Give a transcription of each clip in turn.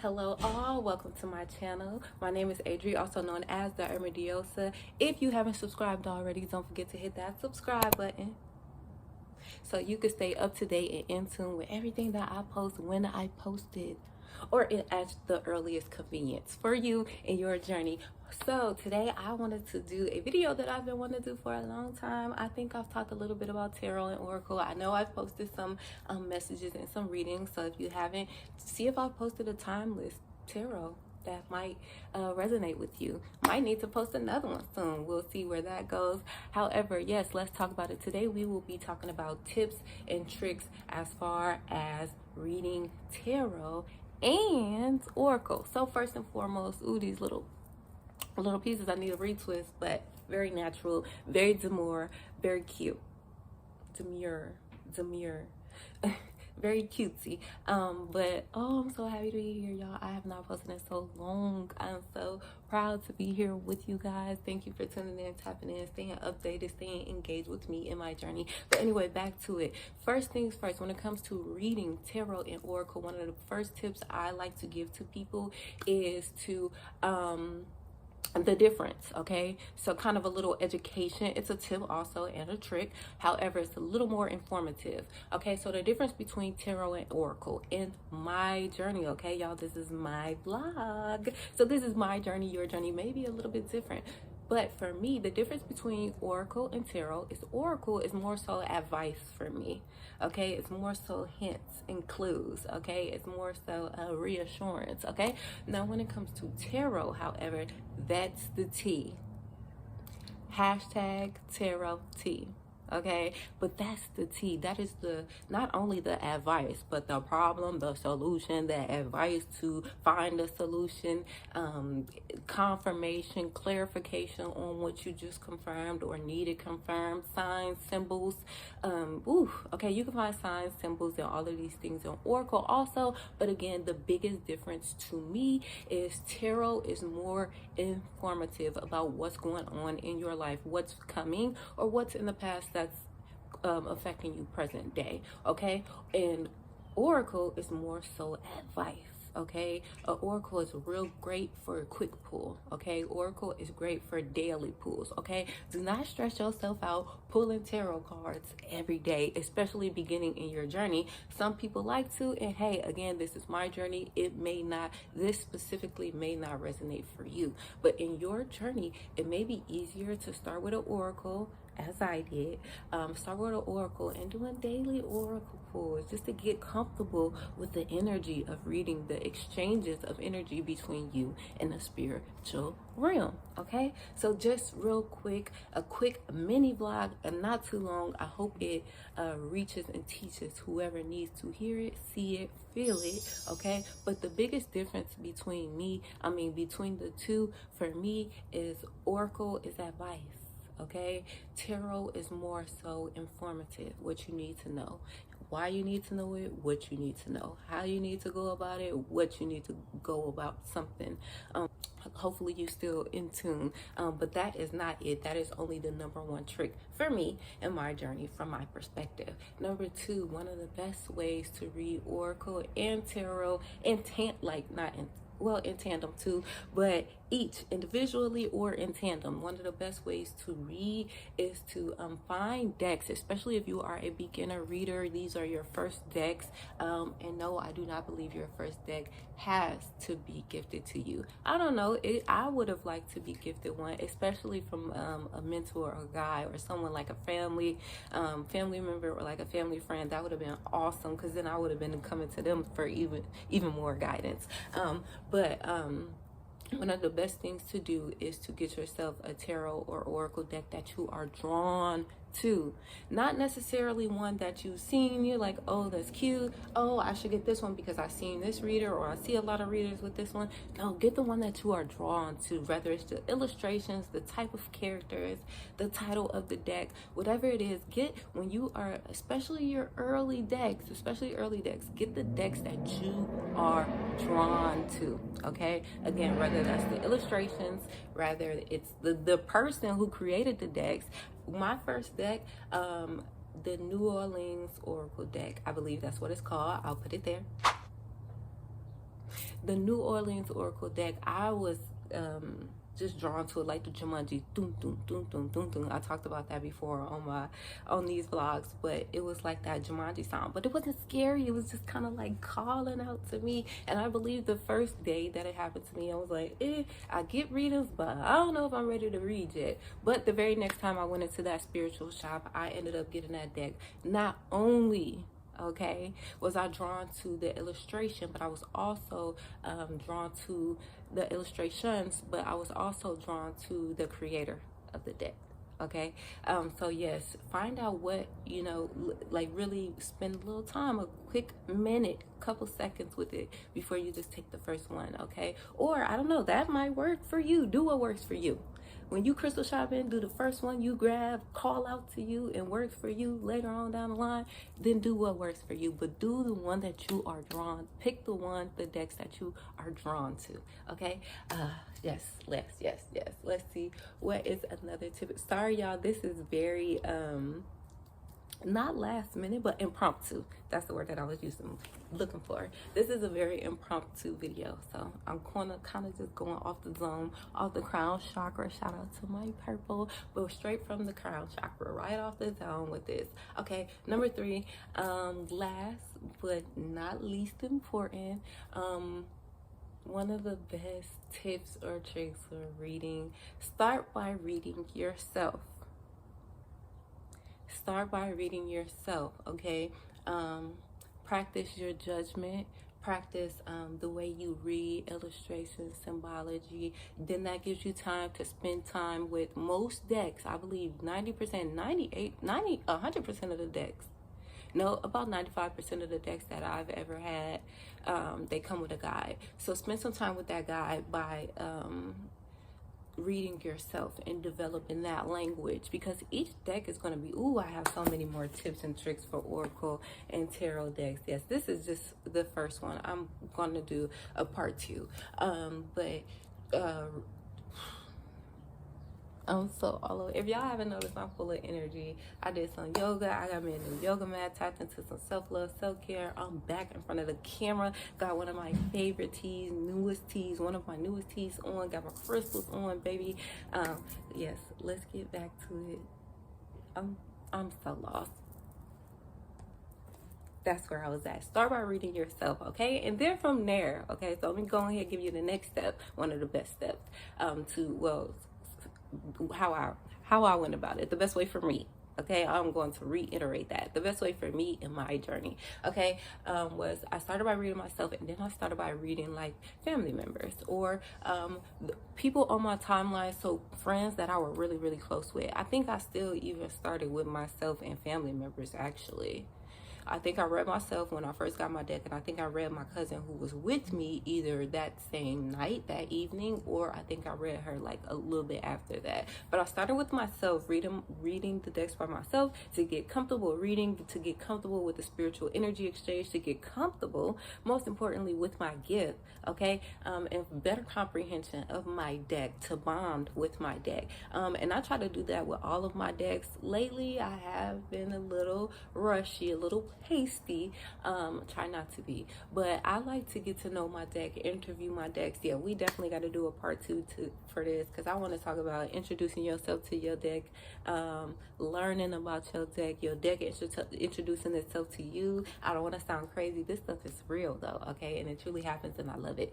Hello all, welcome to my channel. My name is Adri, also known as the Diosa. If you haven't subscribed already, don't forget to hit that subscribe button so you can stay up to date and in tune with everything that I post when I post it, or at the earliest convenience for you in your journey. So today I wanted to do a video that I've been wanting to do for a long time. I think I've talked a little bit about tarot and oracle. I know I've posted some messages and some readings, so if you haven't, see if I've posted a timeless tarot that might resonate with you. Might need to post another one soon. We'll see where that goes. However, yes, let's talk about it. Today we will be talking about tips and tricks as far as reading tarot and oracle. So first and foremost, these little pieces I need to retwist, but very natural, very demure, very cute. Demure. Very cutesy. But I'm so happy to be here, y'all. I have not posted in so long. I'm so proud to be here with you guys. Thank you for tuning in, tapping in, staying updated, staying engaged with me in my journey. But anyway, back to it. First things first, when it comes to reading tarot and oracle, one of the first tips I like to give to people is to the difference. Okay, so kind of a little education. It's a tip also and a trick, however it's a little more informative. Okay, so the difference between tarot and oracle in my journey. Okay, y'all, this is my vlog, so this is my journey. Your journey may be a little bit different, but for me, the difference between oracle and tarot is oracle is more so advice for me. Okay, it's more so hints and clues. Okay, it's more so reassurance. Okay, now when it comes to tarot, however, that's the T. Hashtag tarot T. Okay, but that's the T. That is the not only the advice, but the problem, the solution, the advice to find a solution, confirmation, clarification on what you just confirmed or needed confirmed, signs, symbols. Okay, you can find signs, symbols, and all of these things in oracle also. But again, the biggest difference to me is tarot is more informative about what's going on in your life, what's coming, or what's in the past that's affecting you present day. Okay, and oracle is more so advice. Okay, oracle is real great for a quick pull. Okay, oracle is great for daily pulls. Okay, do not stress yourself out pulling tarot cards every day, especially beginning in your journey. Some people like to, and hey, again, this is my journey. It may not, this specifically may not resonate for you, but in your journey, it may be easier to start with an oracle, as I did. Start with an oracle and doing daily oracle pulls just to get comfortable with the energy of reading, the exchanges of energy between you and the spiritual realm. Okay, so just real quick, a quick mini vlog, and not too long. I hope it reaches and teaches whoever needs to hear it, see it, feel it. Okay, but the biggest difference between between the two for me is oracle is advice. Okay, tarot is more so informative, what you need to know, why you need to know it, what you need to know, how you need to go about it, what you need to go about something. Hopefully you still in tune, but that is not it. That is only the number one trick for me in my journey from my perspective. Number two, one of the best ways to read oracle and tarot in tandem too, but each individually or in tandem. One of the best ways to read is to find decks, especially if you are a beginner reader. These are your first decks, and no, I do not believe your first deck has to be gifted to you. I don't know, I would have liked to be gifted one, especially from a mentor or a guy or someone like a family member or like a family friend. That would have been awesome, because then I would have been coming to them for even more guidance. One of the best things to do is to get yourself a tarot or oracle deck that you are drawn to. Not necessarily one that you've seen, you're like, oh, that's cute, oh, I should get this one because I've seen this reader, or I see a lot of readers with this one. No, get the one that you are drawn to, whether it's the illustrations, the type of characters, the title of the deck, whatever it is. Get, when you are, especially your early decks, get the decks that you are drawn to. Okay, again, whether that's the illustrations, rather it's the person who created the decks. My first deck, the New Orleans Oracle deck, I believe that's what it's called. I'll put it there. The New Orleans Oracle deck, I was just drawn to it, like the Jumanji, doom, doom, doom, doom, doom, doom. I talked about that before on these vlogs, but it was like that Jumanji sound. But it wasn't scary. It was just kind of like calling out to me. And I believe the first day that it happened to me, I was like, I get readings, but I don't know if I'm ready to read yet. But the very next time I went into that spiritual shop, I ended up getting that deck. Not only was I drawn to the illustration, but I was also drawn to the illustrations, but I was also drawn to the creator of the deck. So yes, find out what, like really spend a little time, a quick minute, couple seconds with it before you just take the first one. Or I don't know, that might work for you. Do what works for you. When you crystal shopping, do the first one you grab, call out to you, and works for you later on down the line, then do what works for you. But do the one that you are drawn. Pick the decks that you are drawn to. Yes. Let's see. What is another tip? Sorry, y'all. This is very not last minute, but impromptu. That's the word that I was looking for. This is a very impromptu video, so I'm gonna kind of just going off the zone, off the crown chakra. Shout out to my purple, but straight from the crown chakra, right off the zone with this. Number 3, last but not least important, one of the best tips or tricks for reading: start by reading yourself. Start by reading yourself. Practice your judgment. Practice the way you read illustration, symbology. Then that gives you time to spend time with most decks. I believe 90%, 98, 90, 100% of the decks. No, about 95% of the decks that I've ever had, they come with a guide. So spend some time with that guide by reading yourself and developing that language, because each deck is going to be, I have so many more tips and tricks for Oracle and Tarot decks. Yes, this is just the first one. I'm going to do a part 2. I'm so all over. If y'all haven't noticed, I'm full of energy. I did some yoga. I got me a new yoga mat, tapped into some self-love, self-care. I'm back in front of the camera. Got one of my favorite teas, one of my newest teas on. Got my crystals on, baby. Yes, let's get back to it. I'm so lost. That's where I was at. Start by reading yourself, and then from there, so let me go ahead and give you the next step, one of the best steps how I went about it, the best way for me. I'm going to reiterate that. The best way for me in my journey, was I started by reading myself, and then I started by reading like family members or people on my timeline, so friends that I were really, really close with. I think I still even started with myself and family members, actually. I think I read myself when I first got my deck, and I think I read my cousin who was with me either that same night, that evening, or I think I read her like a little bit after that. But I started with myself, reading the decks by myself to get comfortable reading, to get comfortable with the spiritual energy exchange, to get comfortable, most importantly, with my gift, and better comprehension of my deck, to bond with my deck. And I try to do that with all of my decks. Lately, I have been a little rushy, a little hasty. Try not to be, but I like to get to know my deck, interview my decks. Yeah, we definitely got to do a part 2 for this, because I want to talk about introducing yourself to your deck, learning about your deck introducing itself to you. I don't want to sound crazy. This stuff is real though, and it truly happens, and I love it.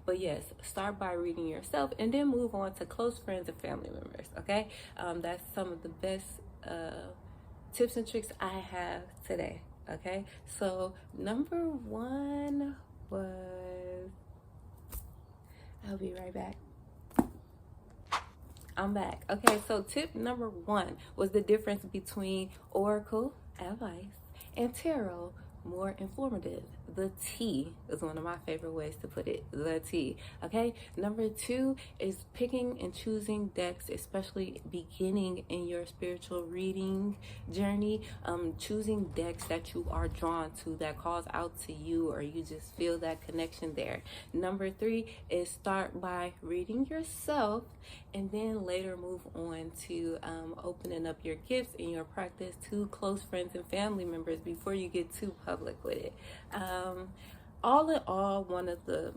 But yes, start by reading yourself, and then move on to close friends and family members. That's some of the best tips and tricks I have today. So number 1 was, I'll be right back. I'm back. So tip number 1 was the difference between Oracle, advice, and Tarot, more informative. The T is one of my favorite ways to put it. The T. Number 2 is picking and choosing decks, especially beginning in your spiritual reading journey. Choosing decks that you are drawn to, that calls out to you, or you just feel that connection there. Number 3 is start by reading yourself, and then later move on to opening up your gifts in your practice to close friends and family members before you get too public with it. all in all, one of the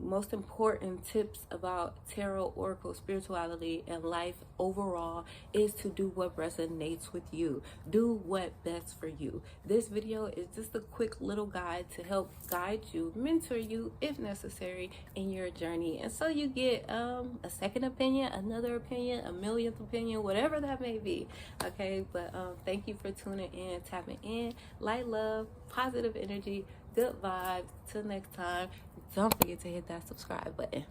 most important tips about tarot, oracle, spirituality, and life overall is to do what resonates with you. Do what best for you. This video is just a quick little guide to help guide you, mentor you if necessary in your journey, and so you get a second opinion, another opinion, a millionth opinion, whatever that may be. Okay, but thank you for tuning in, tapping in. Light, love, positive energy, good vibes. Till next time, don't forget to hit that subscribe button.